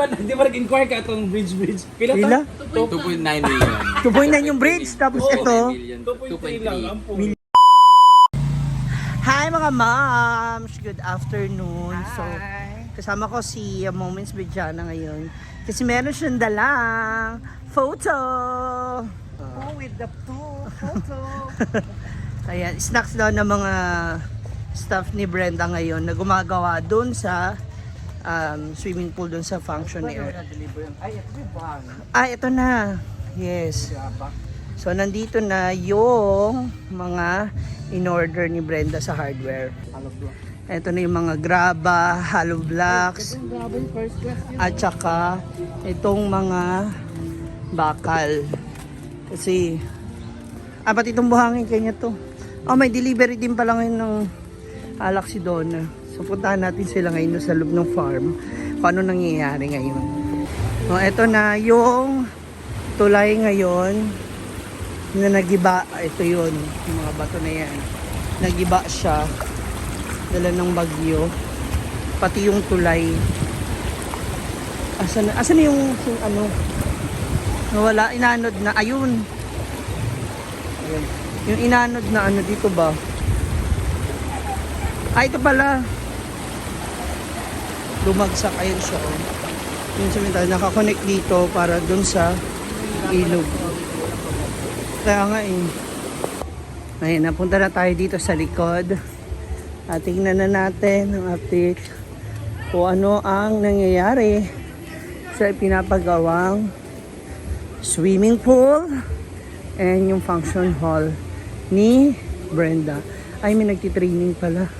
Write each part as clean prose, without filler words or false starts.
Di ba nag-inquire ka itong bridge? Pila Pila? to? 2.9 million. 2.9 yung bridge, tapos ito. 2.3 lang. Ampo. Hi mga moms! Good afternoon. So, kasama ko si Moments with Jana ngayon. Kasi meron siyang dalang photo. Oh, with the photo. Ayan, snacks daw ng mga staff ni Brenda ngayon na gumagawa doon sa swimming pool doon sa function air. Ay, ito yung bang. Ah, ito na. Yes. So, nandito na yung mga in-order ni Brenda sa hardware. Ito na yung mga graba, hollow blocks, at saka itong mga bakal. Kasi, pati itong buhangin kanya to. Oh, may delivery din pala ngayon ng alak si Donna. So, puntahan natin sila ngayon sa loob ng farm. Kung ano nangyayari ngayon. So, ito na yung tulay ngayon na nagiba. Ito yun, yung mga bato na yan. Nagiba siya. Dala ng bagyo. Pati yung tulay. Asan na yung ano? Nawala, inanod na. Ayun. Ayun. Yung inanod na ano dito ba? Ito pala. Lumagsak. Ayun siya. Oh. Yung sabi nakakonect dito para dun sa ilog. Kaya nga eh. Ayun, napunta na tayo dito sa likod. At tingnan na natin ang update kung ano ang nangyayari sa pinapagawang swimming pool and yung function hall ni Brenda. Ay, may nagtitraining pala.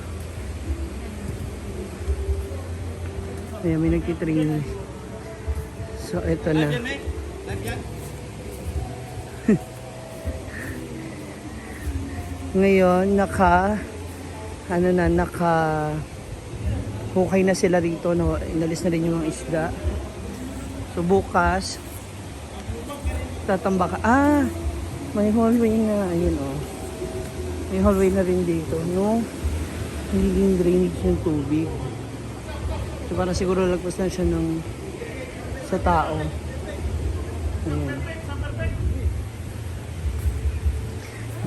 Ayan, may nagtitraining. So, ito na. Ngayon, hukay na sila rito, no? Inalis na rin yung mga isda. So bukas tatambaka. May hallway na. Ayun oh. May hallway na rin dito, no? Nagiging drainage yung tubig. So parang siguro lagpas na siya sa tao. Ayun.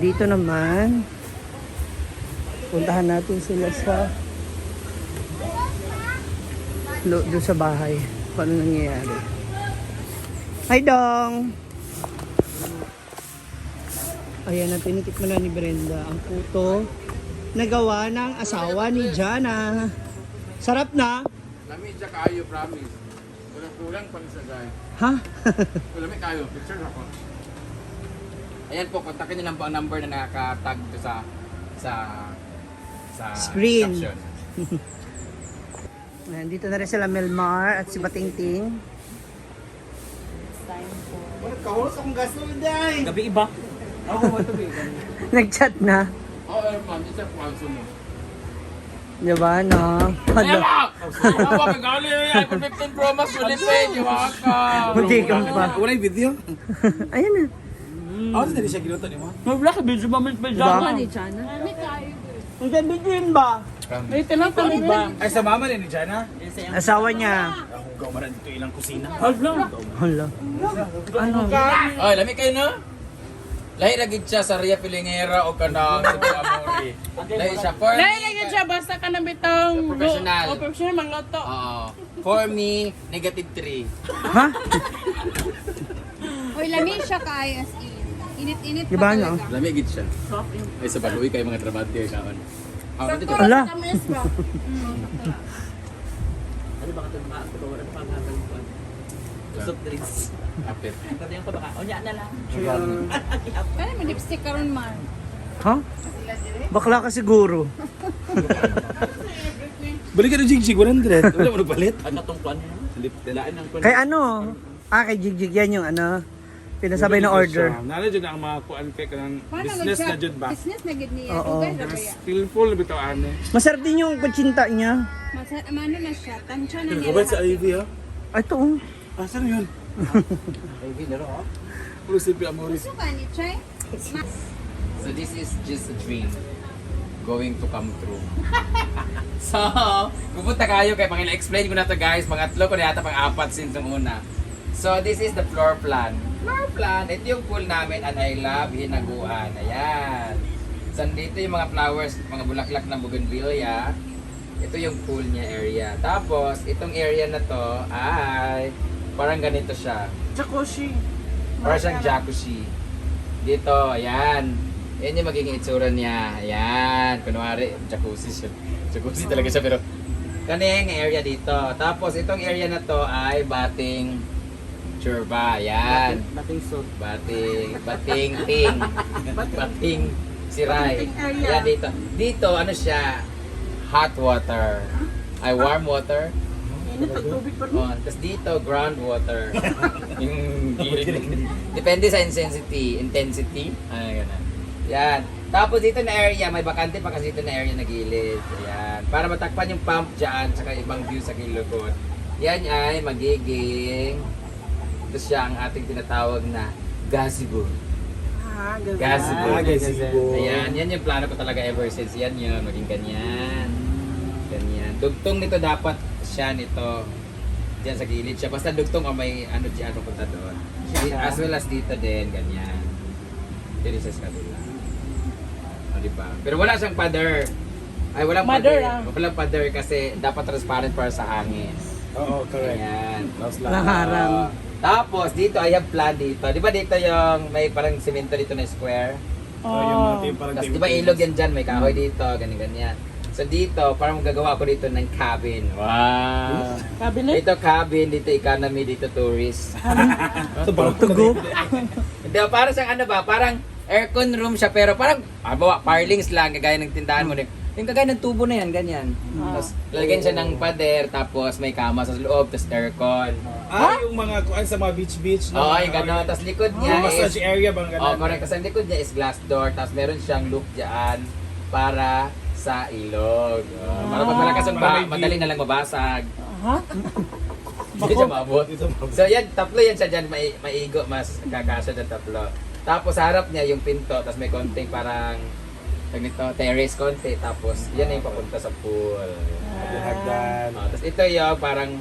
Dito naman puntahan natin sila sa doon sa bahay. Paano nangyayari? Hi, Dong! Ayan, tinitikman na ni Brenda ang puto na gawa ng asawa ni Jana. Sarap na? Lami siya kayo, promise. Kulang pang sa guy. Ha? Lami kayo, picture ako. Ayan po, kontakin niyo lang po ang number na nakatag sa screen. caption. Dito na rin sila Melmar at si Batingting. Kahulos akong gasto, Day. Gabi iba. Ako mo ito. Nag-chat na. Oo, ma'am, isa po ang sumo. Diba, no? Hala. Ewa! Kagali yan! iPhone 15 Pro Max ulit eh! Ewa ka! Hindi ka pa. Wala yung video. Ayan na. Ako na siya ginuto ni mo. Wala ka video ba may Diba? ni Jana? Ang ganda din ba? May tinatawag ba? Ay, sa mama ni Jana. Asawa niya. Ako gawmaran dito ilang kusina. Hala. Hala. Ano? Oy, lami kayo no? Lahi na gid siya sa Ria Pilingera o kanang Cebu Amore. Lahi siya for Dahil lagi siya basta ka ng bitang Professional. O professional mangloto. Oo. For me, negative 3. Ha? Uy, lami siya ka ISE. Init-init Diba, pa no? talaga. Lami gid siya. Ay sa baluy kay mga trabaho kaon. Ah, dito. Hala. Tamis ba? Ano ba ka mga pagkawalan ng panghagal ko? Soft drinks. Apit. Pati yung kabaka. O, niya na lang. Kaya may lipstick karon man. Ha? Bakla ka siguro. Balik ka ng Jigsig 100. Wala mo nagpalit. Ano tong plan niya? Lip, dalaan ng plan. Kay ano? Kay Jigjig yan yung ano. Pinasabay na order. Nala dyan ang mga kuan kay kanang business na dyan ba? Business na gid niya. Oo. Dugay na ba ya? Skillful na bitaw ane. Masarap din yung kutsinta niya. Ano na siya? Tansya na niya. Kabay sa IV ha? Ito oh. Ah, saan yun? IV na ro. Puro si Amore. Gusto ka ni Chay? So this is just a dream. going to come true. So, pupunta kayo kay explain ko na to guys, pangatlo ko na yata pang-apat since nung una. So, this is the floor plan. Floor plan, ito yung pool namin and I love hinaguan. Ayan. So, dito yung mga flowers, mga bulaklak ng bougainvillea. Ito yung pool niya area. Tapos, itong area na to ay parang ganito siya. Jacuzzi. Parang siyang jacuzzi. Dito, ayan. Yan yung magiging itsura niya. Ayan. Kunwari, jacuzzi siya. Jacuzzi talaga siya pero kaning area dito. Tapos itong area na to ay bating churba. Ayan. Bating suit. Bating ting. Bating siray. Ayan dito. Dito ano siya? Hot water. Ay warm water. Tubig pa Oh, tapos dito groundwater. Yung gilid. Depende sa intensity. Ay, ganun. Yan. Tapos dito na area, may bakante pa kasi dito na area na gilid. Ayan. Para matakpan yung pump dyan, saka ibang view sa gilid. Yan ay magiging ito siya ang ating tinatawag na gazebo. Gazebo. gazebo. Ayan, yan yung plano ko talaga ever since. Yan yun, maging ganyan. Ganyan. Dugtong nito dapat siya nito. Diyan sa gilid siya. Basta dugtong o may ano dyan punta doon. As well as dito din, ganyan. Dito siya sa kabila. O, diba? Pero wala siyang pader. Ay, walang Mother, pader. Walang pader kasi dapat transparent para sa hangin. Oo, correct. Ayan. Walang harang. Tapos dito, I have plan dito. Di ba dito yung may parang semento dito na square? So, yung mga team parang Tapos team di ba teams. ilog yan dyan, may kahoy dito, ganyan-ganyan. So dito, parang magagawa ako dito ng cabin. Wow! Cabinet. Dito cabin, dito economy, dito tourist. Ito parang tugo. Hindi, parang siyang ano ba, parang aircon room siya, pero parang, bawa, parlings lang, kagaya ng tindahan mo. Yung kagaya ng tubo na yan, ganyan. Tapos lalagyan siya ng pader, tapos may kama sa loob, tapos aircon. Yung mga kuan sa mga beach. Oo, yung gano'n. Tapos likod niya Yung massage area bang Oh, gano'n? correct. Kasi ang likod niya is glass door, tapos meron siyang loop dyan para sa ilog. Para pag malakas ang Para may view. madali na lang mabasag. Ha? Hindi siya maabot. Dito mo. So yan, tatlo yan siya dyan, maigo, mas kakasya dyan tatlo. Tapos sa harap niya yung pinto, tapos may konting parang nito, terrace konti, tapos yan na yung papunta sa pool. Hagdan. Tapos ito yung parang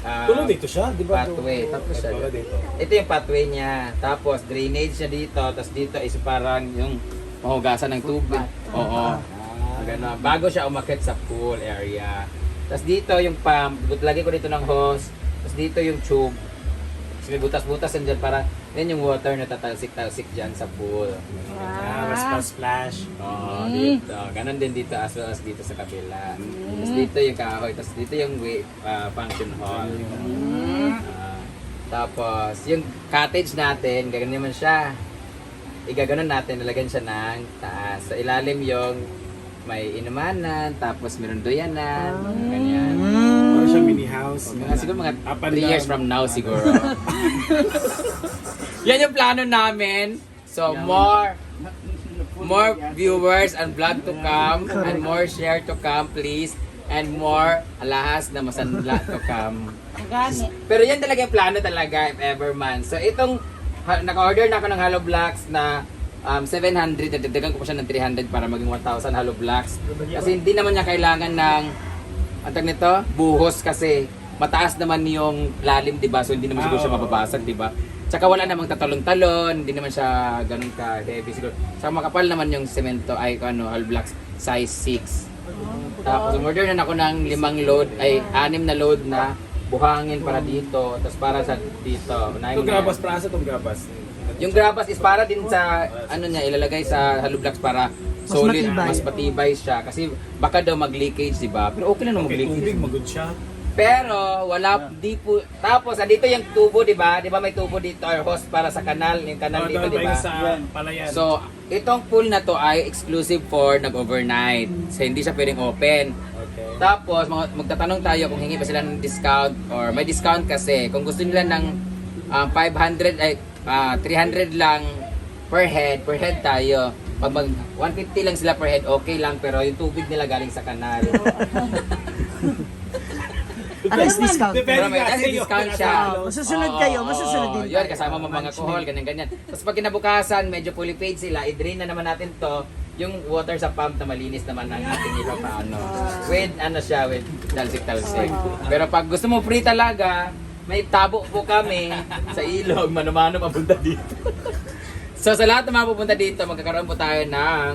Tulong dito siya, di ba? pathway. Tapos siya. Tulong dito. Ito yung pathway niya. Tapos drainage siya dito. Tapos dito is parang yung mahugasan ng tubig. Oo. Ganun. Bago siya umakyat sa pool area. Tapos dito yung pump. Lagay ko dito ng hose. Tapos dito yung tube. Tapos may butas-butas yan dyan para yan yung water na tatalsik-talsik dyan sa pool. Mas splash. Oo, dito. Ganon din dito as well as dito sa kabila. Tapos dito yung kahoy. Tapos dito yung function hall. Tapos yung cottage natin, gagawin naman siya. Igaganon natin, nalagyan siya ng taas. Sa ilalim yung may inumanan, tapos meron doyanan, ganyan. Parang siyang mini house. Mga siguro mga Up and 3 years down. from now siguro. Yan yung plano namin. So more viewers and vlog to come and more share to come please and more alahas na masanla to come. Gani. Pero yan talaga yung plano talaga if ever man. So itong naka-order na ako ng hollow blocks na 700, dagdagan ko pa siya ng 300 para maging 1,000 hollow blocks. Kasi hindi naman niya kailangan ng antag nito, buhos kasi mataas naman yung lalim, 'di ba? So hindi naman siguro siya mababasag, 'di ba? Tsaka wala namang tatalon-talon, hindi naman siya ganun ka heavy siguro. Saka makapal naman yung semento ay hollow blocks size 6. Tapos umorder na ako ng 5 load, ay 6 na load na buhangin para dito, tapos para sa dito. Itong grabas, prasa itong grabas. Yung grabas is para din sa ano niya ilalagay sa hollow blocks para solid, matibay. mas patibay siya kasi baka daw mag-leakage, 'di ba? Pero okay lang naman Okay, mag-leakage. tubig, magod siya. Pero wala di po. Tapos andito yung tubo, 'di ba? 'Di ba may tubo dito or hose para sa kanal, yung kanal dito, Doon 'di ba? ba sa palayan? So, itong pool na to ay exclusive for nag-overnight. So, hindi siya pwedeng open. Okay. Tapos, magtatanong tayo kung hingi ba sila ng discount or may discount kasi. Kung gusto nila ng 500 ay 300 lang per head tayo. Pag 150 lang sila per head, okay lang. Pero yung tubig nila galing sa kanal. At least discount. Pero may kasi kasi discount siya. Masusunod kayo, masusunod din Yun, tayo. kasama mga alcohol, ganyan-ganyan. Tapos pag kinabukasan, medyo fully paid sila, i-drain na naman natin to. yung water sa pump na malinis naman ang ating iba paano. With ano siya, with talsik-talsik. Pero pag gusto mo free talaga, may tabo po kami sa ilog, mano-mano papunta dito. So sa lahat ng mga pupunta dito, magkakaroon po tayo ng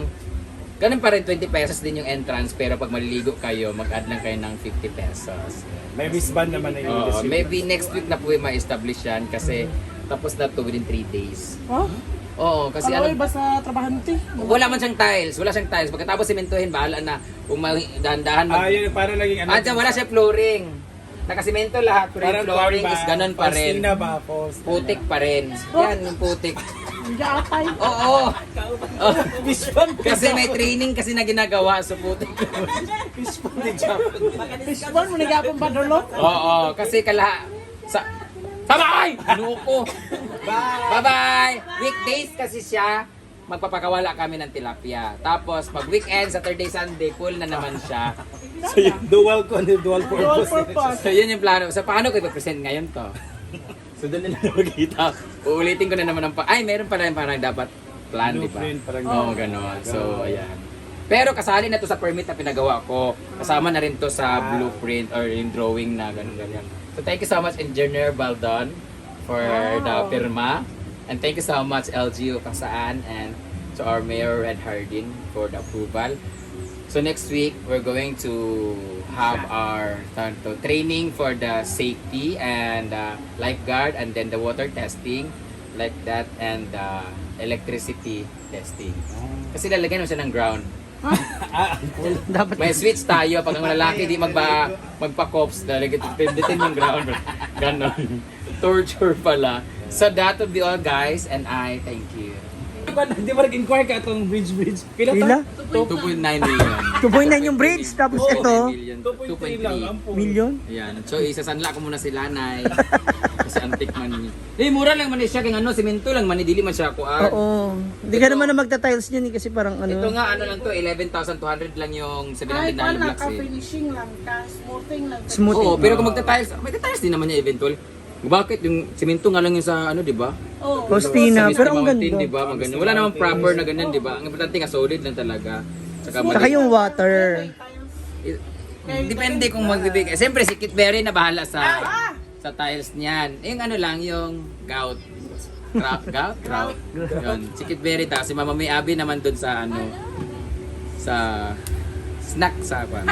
ganun pa rin 20 pesos din yung entrance, pero pag maliligo kayo, mag-add lang kayo ng 50 pesos. May wristband naman na yung Oo, maybe next week na po yung ma-establish yan kasi tapos na to within 3 days. Oh? Oo, kasi Ano ano, iba sa trabahante? wala man siyang tiles, wala siyang tiles. Pagkatapos sementohin, bahala na. Kung dahan-dahan Ah, yun, para naging ano. Ah, dyan, wala siya flooring. Nakasimento lahat, pero yung flooring is ganun pa rin. Faustina ba? Faustina. Putik pa rin. Yan, yung putik. Hindi atay. Oo. Kasi may training kasi na ginagawa, so putik. Fishbone mo nagapon ba dulo? Oo, kasi sa Bye-bye! Nuko! Bye-bye! Weekdays kasi siya, magpapakawala kami ng tilapia. Tapos, pag weekend, Saturday, Sunday, full na naman siya. So, yung dual Dual purpose. purpose. So, yun yung plano. So, paano ko i-present ngayon to? So, doon na nakikita. Uulitin ko na naman ang ay, meron pala yung parang dapat plan, di ba? Blueprint, parang Oo, gano'n. So, ayan. Pero kasali na to sa permit na pinagawa ko. Kasama na rin to sa blueprint or yung drawing na gano'n, ganyan. So, thank you so much, Engineer Baldon, for the firma. And thank you so much, LGU Kasaan, and to our Mayor Red Hardin for the approval. So next week, we're going to have our training for the safety and lifeguard, and then the water testing, like that, and electricity testing. Kasi lalagyan mo siya ng ground. Dapat May switch tayo. Pag ang lalaki di magpa-cops, lalagyan pindutin yung ground. Ganon. Torture pala. So that would be all, guys, and I thank you. Di ba nag-inquire ka itong bridge? Pila? 2.9 million. 2.9 yung bridge, tapos ito, 2.3 lang. 2.3. Ang po. million. Ayan. So, isasanla ko muna si Lanay. Kasi antik man. Mura lang man siya. Kaya ano, simento lang man. Dili man siya kuan. Oo. Hindi ka naman na magta-tiles niyan kasi parang ano. Ito nga, ano lang to, 11,200 lang yung 700 Ay, na paano blocks eh. ka-finishing lang ka, smoothing lang. Smooth. Oo, pero kung magta-tiles din naman niya eventual. Bakit yung simento nga lang yung sa ano, di ba? Oh. Faustina, Sa pero ang Mountain, ganda. di ba? Maganda. Wala namang proper na ganyan, di ba? Ang importante nga solid lang talaga. Saka Saka yung water. Depende kung magbibigay. Siyempre, si Kit Berry na bahala sa tiles niyan. Yung ano lang, yung gout. Grout. Yun. Si Kit Berry ta. Si Mama May Abi naman dun sa ano, sa snack sa kwan.